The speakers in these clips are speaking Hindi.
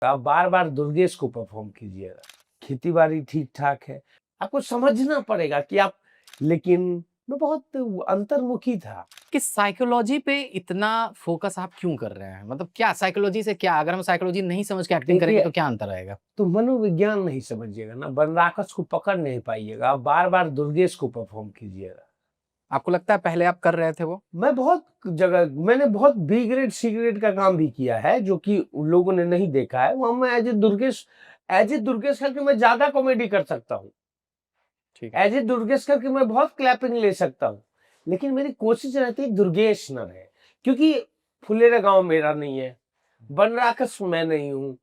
आप बार-बार दुर्गेश को परफ़ॉर्म कीजिएगा। खेती-बाड़ी ठीक-ठाक है। आपको समझना पड़ेगा कि आप लेकिन मैं बहुत अंतर्मुखी था। कि साइकोलॉजी पे इतना फोकस आप क्यों कर रहे हैं? मतलब क्या साइकोलॉजी से क्या? अगर हम साइकोलॉजी नहीं समझ के एक्टिंग करेंगे देखिए, तो क्या अंतर आएगा? तो मनोविज्ञान नहीं समझिएगा ना, बनराकस को पकड़ नहीं पाइएगा। आप बार-बार दुर्गेश को परफ़ॉर्म कीजिएगा। आपको लगता है पहले आप कर रहे थे वो? मैं बहुत जगह मैंने बहुत बी ग्रेड, सी ग्रेड का काम भी किया है, जो कि उन लोगों ने नहीं देखा है। वहाँ मैं एज़ ए दुर्गेश करके मैं ज़्यादा कॉमेडी कर सकता हूँ। ठीक है। एज़ ए दुर्गेश करके मैं बहुत क्लैपिंग ले सकता हूँ। लेकिन मेरी कोशिश रहती है दुर्गेश ना रहे, क्योंकि फुलेरा गाँव मेरा नहीं है, बनराकस मैं नहीं हूँ।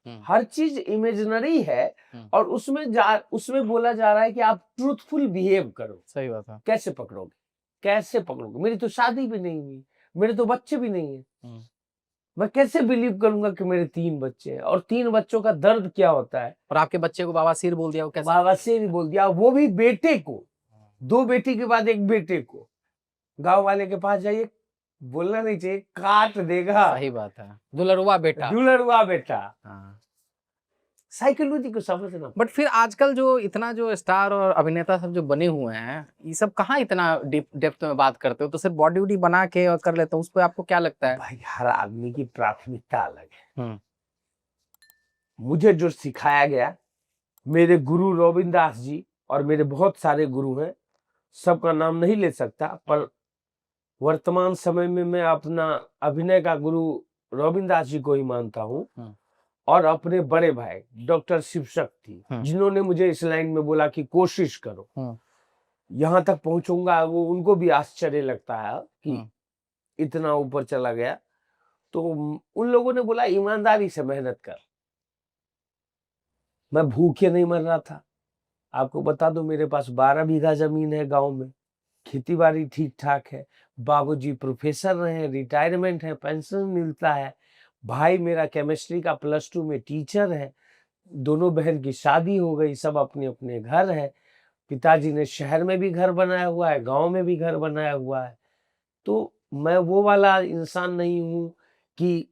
हुँ, हर चीज़ इमेजिनरी है हुँ। और उसमें बोला जा रहा है कि आप ट्रूथफुल बिहेव करो। सही बात है। कैसे पकड़ोगे? कैसे पकड़ोगे? मेरी तो शादी भी नहीं हुई, मेरे तो बच्चे भी नहीं हैं। हुँ। मैं कैसे बिलीव करूँगा कि मेरे 3 बच्चे हैं और 3 बच्चों का दर्द क्या होता है? और आपके बच्चे को बवासीर बोल दिया, वो कैसे? बवासीर भी बोल दिया, वो भी बेटे को, 2 बेटी के बाद 1 बेटे को। गाँव वाले के पास जाइए, बोलना नहीं चाहिए, काट देगा। सही बात है। दुलरुआ बेटा। दुलरुआ बेटा। हाँ। साइकोलॉजी को समझना। बट फिर आजकल जो इतना जो स्टार और अभिनेता सब जो बने हुए हैं, ये सब कहाँ इतना डीप डेप्थ में बात करते हो? तो सिर्फ बॉडी-वॉडी बना के और कर लेते हो, उस पे आपको क्या लगता है? भाई हर आदमी की प्राथमिकता अलग है। हुँ। मुझे जो सिखाया गया, मेरे गुरु रविन्द्र दास जी और मेरे बहुत सारे गुरु हैं, सबका नाम नहीं ले सकता, पर वर्तमान समय में मैं अपना अभिनय का गुरु रविन्द्र दास जी को ही मानता हूँ हुँ। और अपने बड़े भाई डॉक्टर शिवशक्ति, हुँ। जिन्होंने मुझे इस लाइन में बोला कि कोशिश करो, हुँ। यहाँ तक पहुँचूँगा, वो उनको भी आश्चर्य लगता है कि हुँ। इतना ऊपर चला गया। तो उन लोगों ने बोला ईमानदारी से मेहनत कर। मैं भूखे नहीं मर रहा था। आपको बता दूं मेरे पास 12 बीघा जमीन है गांव में, खेती-बाड़ी ठीक-ठाक है, बाबूजी प्रोफेसर रहे हैं, रिटायरमेंट है, पेंशन मिलता है, भाई मेरा केमिस्ट्री का +2 में टीचर है, दोनों बहन की शादी हो गई, सब अपने-अपने घर है, पिताजी ने शहर में भी घर बनाया हुआ है, गाँव में भी घर बनाया हुआ है। तो मैं वो वाला इंसान नहीं हूँ कि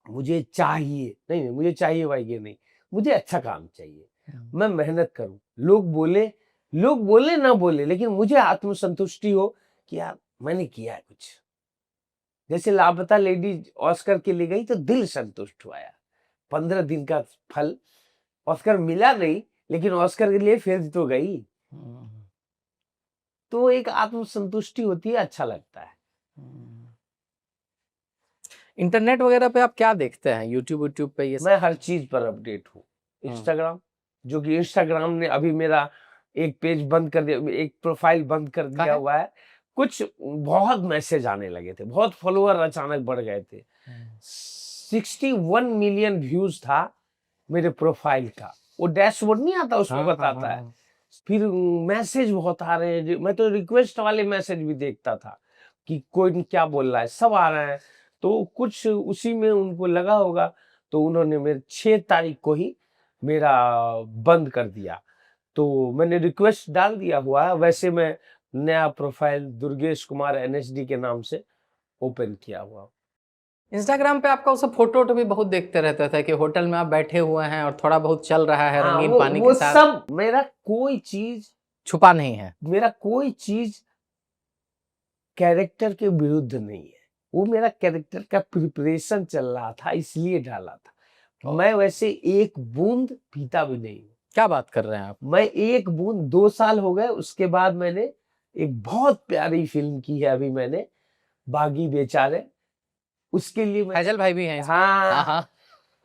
मुझे चाहिए, नहीं, मुझे चाहिए वाहिए नहीं, मुझे अच्छा काम चाहिए। मैं मेहनत करूँ, लोग बोले ना बोले, लेकिन मुझे आत्मसंतुष्टि हो कि यार मैंने किया है कुछ। जैसे लापता लेडीज ऑस्कर के लिए गई तो दिल संतुष्ट हुआ यार, 15 दिन का फल, ऑस्कर मिला नहीं, लेकिन ऑस्कर के लिए फिर तो गई। हुँ। तो एक आत्मसंतुष्टि होती है, अच्छा लगता है। हुँ। इंटरनेट वगैरह पे आप क्या देखते हैं? यूट्यूब व्यूट्यूब पे ये सब? मैं हर चीज़ पर अपडेट हूँ। हुँ। इंस्टाग्राम, जो कि इंस्टाग्राम ने अभी मेरा एक पेज बंद कर दिया, एक प्रोफ़ाइल बंद कर दिया काहे? हुआ है। कुछ बहुत मैसेज आने लगे थे, बहुत फॉलोवर अचानक बढ़ गए थे। हुँ। 61 मिलियन व्यूज़ था मेरे प्रोफ़ाइल का। वो डैशबोर्ड नहीं आता, उसमें हाँ, हाँ, हाँ, बताता है। हाँ। फिर मैसेज बहुत आ रहे हैं, जो मैं तो रिक्वेस्ट वाले मैसेज भी देखता था कि कोई क्या बोल रहा है, सब आ रहे हैं। तो कुछ उसी में उनको लगा होगा, तो उन्होंने मेरे 6 तारीख को ही मेरा बंद कर दिया। तो मैंने रिक्वेस्ट डाल दिया हुआ है, वैसे मैं नया प्रोफाइल दुर्गेश कुमार एनएसडी के नाम से ओपन किया हुआ हूँ। इंस्टाग्राम पे आपका वो सब फ़ोटो-वोटो भी बहुत देखते रहते थे कि होटल में आप बैठे हुए हैं और थोड़ा बहुत चल रहा है हाँ, रंगीन पानी वो के साथ। सब छुपा नहीं है। मेरा कोई चीज़ कैरेक्टर के विरुद्ध नहीं है। वो मेरा कैरेक्टर का प्रिपरेशन चल रहा था, इसलिए डाला था। ओह! मैं वैसे एक बूंद पीता भी नहीं हूँ। क्या बात कर रहे हैं आप? मैं एक बूंद 2 साल हो गए, उसके बाद मैंने एक बहुत प्यारी फ़िल्म की है अभी मैंने, बागी बेचारे। उसके लिए मैं फैजल भाई भी हैं इसमें? हाँ, हाँ,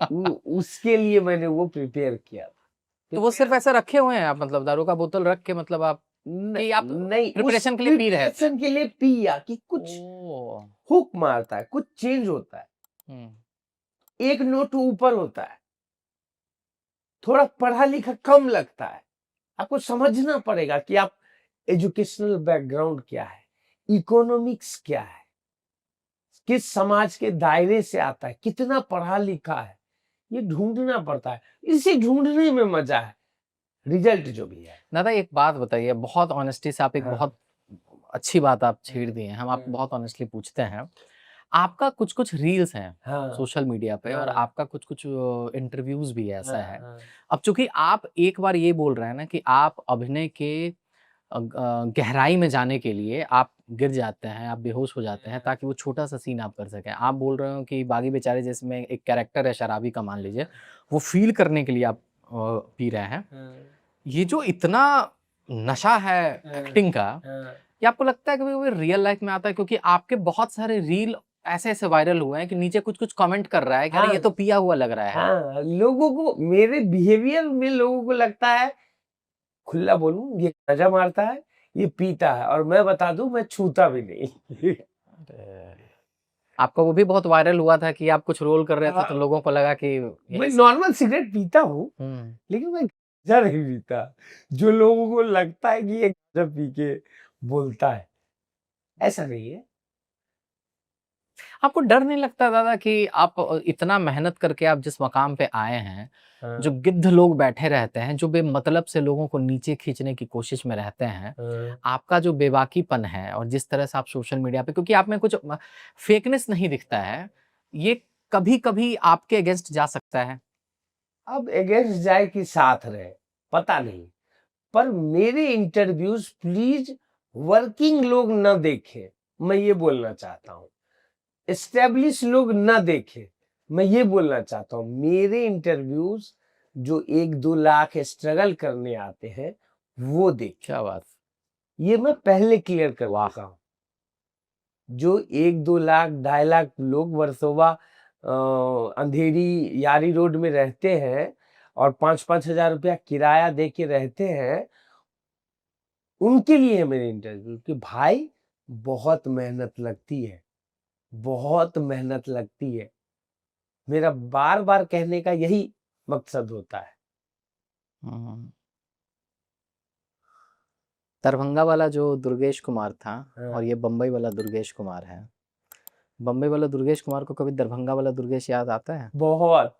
हाँ। उसके लिए मैंने वो प्रिपेयर किया था। तो वो सिर्फ़ प्रिपेयर ऐसे रखे हुए हैं आप, मतलब दारू का बोतल रख के, मतलब आप न कि आप नहीं, उस प्रिपरेशन के लिए पी रहे थे? प्रिपरेशन के लिए पिया कि कुछ ओह! हुक मारता है, कुछ चेंज होता है। हुँ। एक नोट ऊपर होता है, थोड़ा पढ़ा-लिखा कम लगता है। आपको समझना पड़ेगा कि आप एजुकेशनल बैकग्राउंड क्या है, इकोनॉमिक्स क्या है, किस समाज के दायरे से आता है, कितना पढ़ा-लिखा है, ये ढूँढना पड़ता है। इसी ढूँढने में मज़ा है, रिज़ल्ट जो भी है। दादा एक बात बताइए, बहुत ऑनेस्टी से आप एक हाँ, बहुत अच्छी बात आप छेड़ दिए हैं, हम आपको हाँ। बहुत ऑनेस्टली पूछते हैं। आपका कुछ-कुछ रील्स हैं हाँ, सोशल मीडिया पे और हाँ, आपका कुछ-कुछ इंटरव्यूज़ भी ऐसा हाँ, है। हाँ, अब चूँकि आप एक बार ये बोल रहे हैं ना कि आप अभिनय के गहराई में जाने के लिए आप गिर जाते हैं, आप बेहोश हो जाते हैं हाँ, ताकि वो छोटा-सा सीन आप कर सकें। आप बोल रहे हो कि बागी बेचारे जिसमें एक कैरेक्टर है शराबी का मान लीजिए, वो फ़ील करने के लिए आप पी रहे हैं। हाँ, ये जो इतना नशा है हाँ, एक्टिंग का, हाँ, ये आपको लगता है कभी-कभी रियल लाइफ़ में आता है? क्योंकि आपके बहुत सारे रील ऐसे-ऐसे वायरल हुए हैं कि नीचे कुछ-कुछ कमेंट कर रहा है कि अरे ये हाँ, तो पिया हुआ लग रहा है। हाँ, लोगों को मेरे बिहेवियर में लोगों को लगता है, खुला बोलूँ, ये गांजा मारता है, ये पीता है, और मैं बता दूँ मैं छूता भी नहीं। अरे! आपका वो भी बहुत वायरल हुआ था कि आप कुछ रोल कर रहे थे तो हाँ, लोगों को लगा कि मैं यही स नॉर्मल सिगरेट पीता हूँ, हुँ। लेकिन मैं गांजा नहीं पीता। जो लोगों को लगता है कि ये गांजा पी के बोलता है, ऐसा नहीं है। आपको डर नहीं लगता दादा कि आप इतना मेहनत करके आप जिस मकाम पे आए हैं, हाँ, जो गिद्ध लोग बैठे रहते हैं, जो बेमतलब से लोगों को नीचे खींचने की कोशिश में रहते हैं, हाँ। आपका जो बेबाकीपन है और जिस तरह से आप सोशल मीडिया पे क्योंकि आप में कुछ फेकनेस नहीं दिखता है, ये कभी-कभी आपके अगेंस्ट जा सकता है। अब अगेंस्ट जाए कि साथ रहे, पता नहीं। पर मेरे इंटरव्यूज प्लीज वर्किंग लोग न देखें, मैं ये बोलना चाहता हूँ। एस्टेब्लिश लोग न देखें, मैं ये बोलना चाहता हूँ। मेरे इंटरव्यूज जो 1-2 लाख स्ट्रगल करने आते हैं, वो देखें। क्या बात! ये मैं पहले क्लियर कर वाह! चुका हूँ। जो 1-2 लाख, 2.5 लाख लोग वर्सोवा अंधेरी यारी रोड में रहते हैं और 5-5 हजार रुपया किराया दे के रहते हैं, उनके लिए है मेरे इंटरव्यू कि भाई बहुत मेहनत लगती है, बहुत मेहनत लगती है। मेरा बार-बार कहने का यही मकसद होता है। हुँ। दरभंगा वाला जो दुर्गेश कुमार था हाँ, और ये बम्बई वाला दुर्गेश कुमार है। बम्बई वाला दुर्गेश कुमार को कभी दरभंगा वाला दुर्गेश याद आता है? बहुत।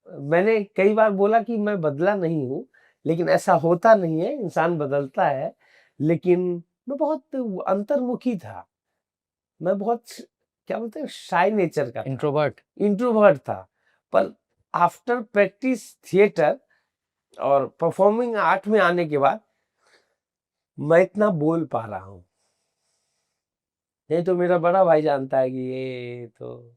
मैंने कई बार बोला कि मैं बदला नहीं हूँ, लेकिन ऐसा होता नहीं है, इंसान बदलता है। लेकिन मैं बहुत अंतर्मुखी था। मैं बहुत क्या बोलते हैं, शाय नेचर का था, इंट्रोवर्ट? इंट्रोवर्ट था। पर आफ्टर प्रैक्टिस थिएटर और परफॉर्मिंग आर्ट में आने के बाद मैं इतना बोल पा रहा हूँ। नहीं तो मेरा बड़ा भाई जानता है कि ये तो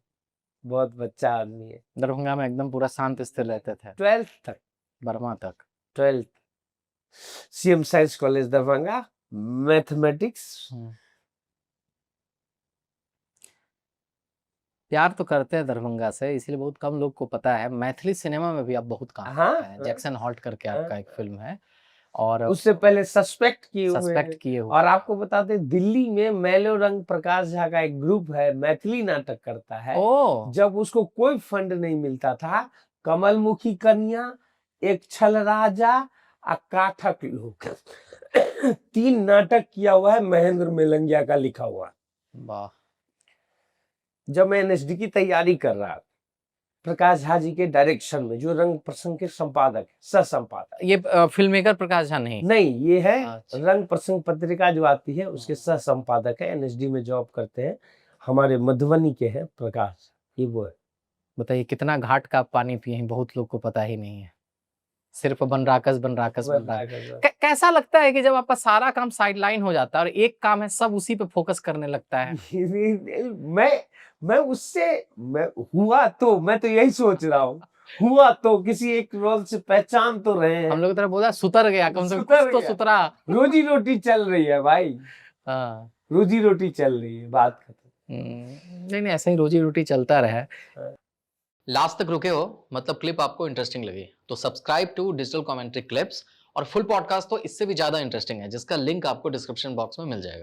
बहुत बच्चा आदमी है। दरभंगा में एकदम पूरा शांत स्थिर रहते थे, 12th तक, बर्मा तक। 12th CM science college Darbhanga, mathematics. हुँ। प्यार तो करते हैं दरभंगा से, इसीलिए बहुत कम लोग को पता है। मैथिली सिनेमा में भी आप बहुत काम हाँ, करते हैं। जैक्सन हॉल्ट करके आपका एक हाँ। फ़िल्म है और उससे पहले सस्पेक्ट किए हुए सस्पेक्ट हैं। किए हुए और आपको बता दें, दिल्ली में मैलो रंग प्रकाश झा का एक ग्रुप है, मैथिली नाटक करता है। ओह! जब उसको कोई फंड नहीं मिलता था, कमलमुखी कन्या, एक छल राजा और काठक लोग 3 नाटक किया हुआ है, महेंद्र मेलंगिया का लिखा हुआ। वाह! जब मैं एनएसडी की तैयारी कर रहा था, प्रकाश झा जी के डायरेक्शन में, जो रंग प्रसंग के संपादक है, सह संपादक। ये फ़िल्म मेकर प्रकाश झा नहीं? नहीं, ये है अच्छा। रंग प्रसंग पत्रिका जो आती है, उसके सह संपादक है, एनएसडी में जॉब करते हैं, हमारे मधुबनी के हैं प्रकाश, ये वो है। बताइए कितना घाट का आप पानी पिए हैं, बहुत लोग को पता ही नहीं है। सिर्फ बनराकस, बनराकस, बनराकस। कैसा लगता है कि जब आपका सारा काम साइडलाइन हो जाता है और एक काम है सब उसी पे फ़ोकस करने लगता है? मैं उससे मैं हुआ तो मैं तो यही सोच रहा हूँ, हुआ तो किसी एक रोल से पहचान तो रहे हम हैं, लोग की तरह बोला सुतर गया, कम से कम सुधर कुछ तो गया। सुधरा। रोजी-रोटी चल रही है भाई, हाँ। रोजी-रोटी चल रही है, बात खत्म। नहीं, नहीं ऐसे ही रोजी-रोटी चलता रहे। हाँ। लास्ट तक रुके हो मतलब क्लिप आपको इंटरेस्टिंग लगी तो subscribe to digital commentary clips और फुल पॉडकास्ट तो इससे भी ज्यादा इंटरेस्टिंग है जिसका लिंक आपको डिस्क्रिप्शन बॉक्स में मिल जाएगा।